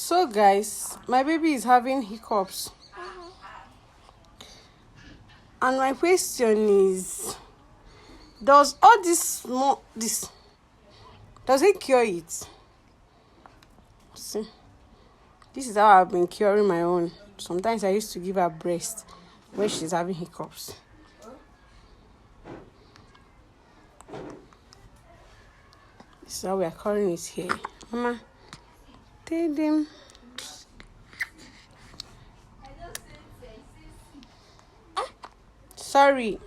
So guys, my baby is having hiccups. And my question is, does all this does it cure it? See, this is how I've been curing my own. Sometimes I used to give her breast when she's having hiccups. This is how we are curing it here. Mama, tell them. Sorry.